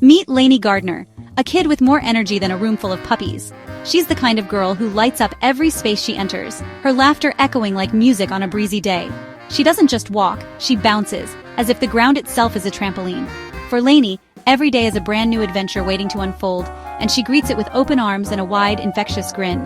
Meet Lanie Gardner, a kid with more energy than a room full of puppies. She's the kind of girl who lights up every space she enters, her laughter echoing like music on a breezy day. She doesn't just walk, she bounces, as if the ground itself is a trampoline. For Lanie, every day is a brand new adventure waiting to unfold, and she greets it with open arms and a wide, infectious grin.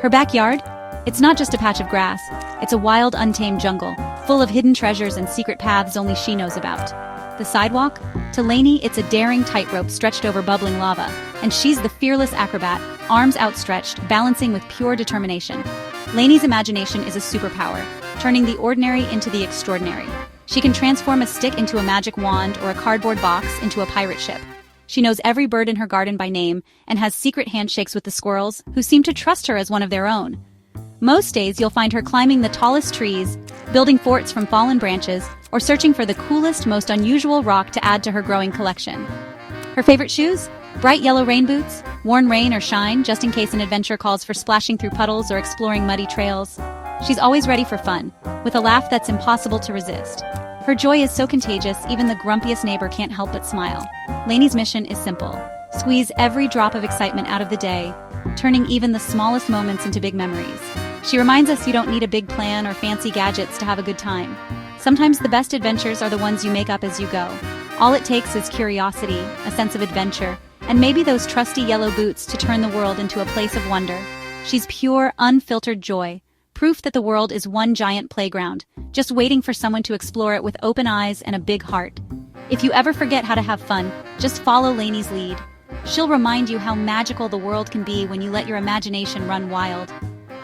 Her backyard? It's not just a patch of grass, it's a wild, untamed jungle, full of hidden treasures and secret paths only she knows about. The sidewalk? To Lanie, it's a daring tightrope stretched over bubbling lava, and she's the fearless acrobat, arms outstretched, balancing with pure determination. Lanie's imagination is a superpower, turning the ordinary into the extraordinary. She can transform a stick into a magic wand or a cardboard box into a pirate ship. She knows every bird in her garden by name and has secret handshakes with the squirrels, who seem to trust her as one of their own. Most days you'll find her climbing the tallest trees, building forts from fallen branches, or searching for the coolest, most unusual rock to add to her growing collection. Her favorite shoes? Bright yellow rain boots, worn rain or shine, just in case an adventure calls for splashing through puddles or exploring muddy trails. She's always ready for fun, with a laugh that's impossible to resist. Her joy is so contagious, even the grumpiest neighbor can't help but smile. Lanie's mission is simple: squeeze every drop of excitement out of the day, turning even the smallest moments into big memories. She reminds us you don't need a big plan or fancy gadgets to have a good time. Sometimes the best adventures are the ones you make up as you go. All it takes is curiosity, a sense of adventure, and maybe those trusty yellow boots to turn the world into a place of wonder. She's pure, unfiltered joy, proof that the world is one giant playground, just waiting for someone to explore it with open eyes and a big heart. If you ever forget how to have fun, just follow Lanie's lead. She'll remind you how magical the world can be when you let your imagination run wild.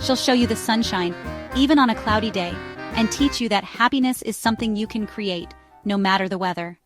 She'll show you the sunshine, even on a cloudy day, and teach you that happiness is something you can create, no matter the weather.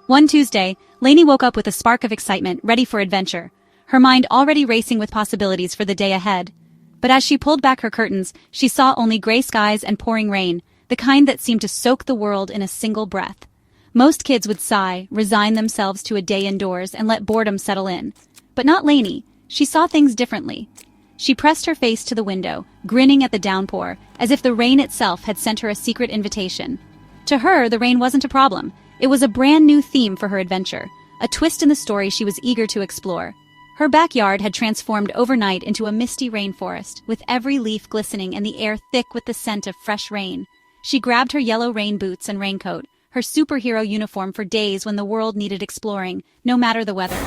One Tuesday, Lanie woke up with a spark of excitement, ready for adventure, her mind already racing with possibilities for the day ahead. But as she pulled back her curtains, she saw only gray skies and pouring rain, the kind that seemed to soak the world in a single breath. Most kids would sigh, resign themselves to a day indoors, and let boredom settle in. But not Lanie. She saw things differently. She pressed her face to the window, grinning at the downpour, as if the rain itself had sent her a secret invitation. To her, the rain wasn't a problem. It was a brand new theme for her adventure, a twist in the story she was eager to explore. Her backyard had transformed overnight into a misty rainforest, with every leaf glistening and the air thick with the scent of fresh rain. She grabbed her yellow rain boots and raincoat, her superhero uniform for days when the world needed exploring, no matter the weather.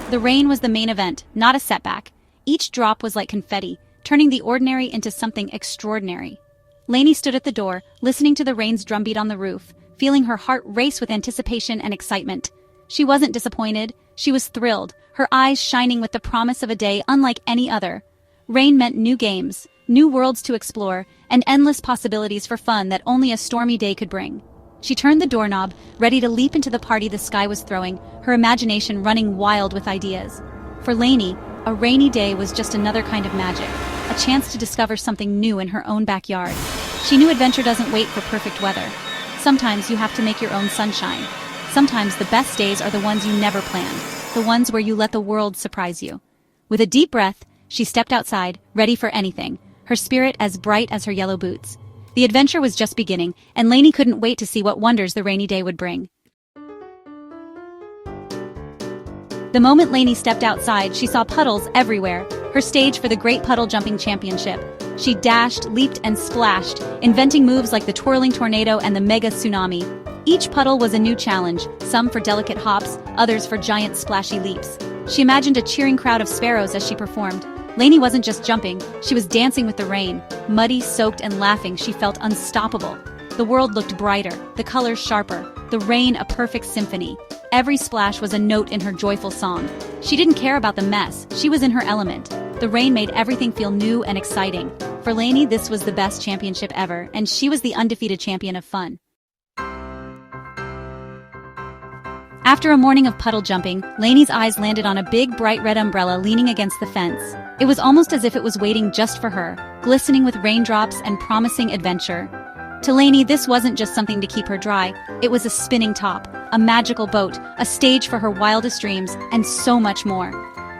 The rain was the main event, not a setback. Each drop was like confetti, turning the ordinary into something extraordinary. Lanie stood at the door, listening to the rain's drumbeat on the roof, feeling her heart race with anticipation and excitement. She wasn't disappointed, she was thrilled, her eyes shining with the promise of a day unlike any other. Rain meant new games, new worlds to explore, and endless possibilities for fun that only a stormy day could bring. She turned the doorknob, ready to leap into the party the sky was throwing, her imagination running wild with ideas. For Lanie, a rainy day was just another kind of magic, a chance to discover something new in her own backyard. She knew adventure doesn't wait for perfect weather. Sometimes you have to make your own sunshine. Sometimes the best days are the ones you never planned, the ones where you let the world surprise you. With a deep breath, she stepped outside, ready for anything, her spirit as bright as her yellow boots. The adventure was just beginning, and Lanie couldn't wait to see what wonders the rainy day would bring. The moment Lanie stepped outside, she saw puddles everywhere, her stage for the Great Puddle-Jumping Championship. She dashed, leaped, and splashed, inventing moves like the twirling tornado and the mega tsunami. Each puddle was a new challenge, some for delicate hops, others for giant splashy leaps. She imagined a cheering crowd of sparrows as she performed. Lanie wasn't just jumping, she was dancing with the rain. Muddy, soaked, and laughing, she felt unstoppable. The world looked brighter, the colors sharper, the rain a perfect symphony. Every splash was a note in her joyful song. She didn't care about the mess, she was in her element. The rain made everything feel new and exciting. For Lanie, this was the best championship ever, and she was the undefeated champion of fun. After a morning of puddle jumping, Lanie's eyes landed on a big, bright red umbrella leaning against the fence. It was almost as if it was waiting just for her, glistening with raindrops and promising adventure. To Lanie, this wasn't just something to keep her dry. It was a spinning top, a magical boat, a stage for her wildest dreams, and so much more.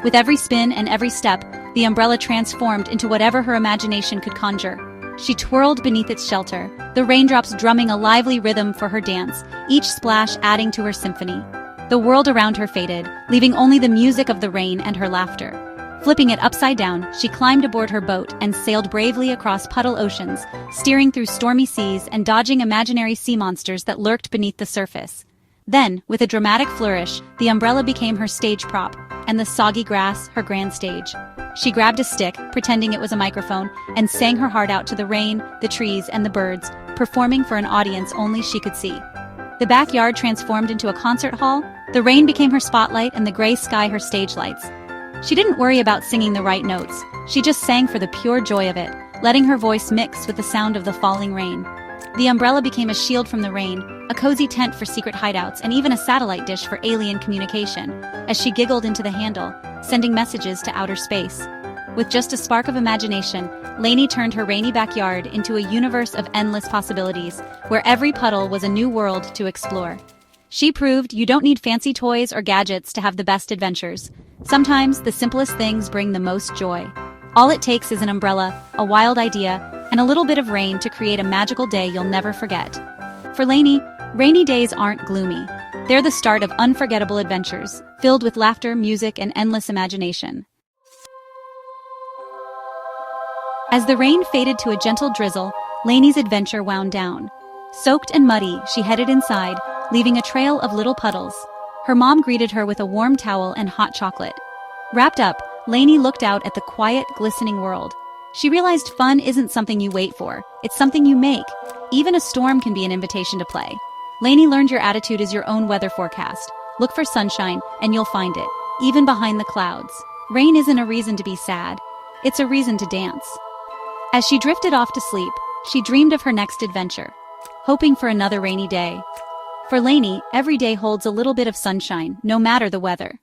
With every spin and every step, the umbrella transformed into whatever her imagination could conjure. She twirled beneath its shelter, the raindrops drumming a lively rhythm for her dance, each splash adding to her symphony. The world around her faded, leaving only the music of the rain and her laughter. Flipping it upside down, she climbed aboard her boat and sailed bravely across puddle oceans, steering through stormy seas and dodging imaginary sea monsters that lurked beneath the surface. Then, with a dramatic flourish, the umbrella became her stage prop, and the soggy grass her grand stage. She grabbed a stick, pretending it was a microphone, and sang her heart out to the rain, the trees, and the birds, performing for an audience only she could see. The backyard transformed into a concert hall, the rain became her spotlight and the gray sky her stage lights. She didn't worry about singing the right notes, she just sang for the pure joy of it, letting her voice mix with the sound of the falling rain. The umbrella became a shield from the rain, a cozy tent for secret hideouts, and even a satellite dish for alien communication, as she giggled into the handle, sending messages to outer space. With just a spark of imagination, Lanie turned her rainy backyard into a universe of endless possibilities, where every puddle was a new world to explore. She proved you don't need fancy toys or gadgets to have the best adventures. Sometimes the simplest things bring the most joy. All it takes is an umbrella, a wild idea, and a little bit of rain to create a magical day you'll never forget. For Lanie, rainy days aren't gloomy. They're the start of unforgettable adventures, filled with laughter, music, and endless imagination. As the rain faded to a gentle drizzle, Lanie's adventure wound down. Soaked and muddy, she headed inside, leaving a trail of little puddles. Her mom greeted her with a warm towel and hot chocolate. Wrapped up, Lanie looked out at the quiet, glistening world. She realized fun isn't something you wait for, it's something you make. Even a storm can be an invitation to play. Lanie learned your attitude is your own weather forecast. Look for sunshine, and you'll find it, even behind the clouds. Rain isn't a reason to be sad, it's a reason to dance. As she drifted off to sleep, she dreamed of her next adventure, hoping for another rainy day. For Lanie, every day holds a little bit of sunshine, no matter the weather.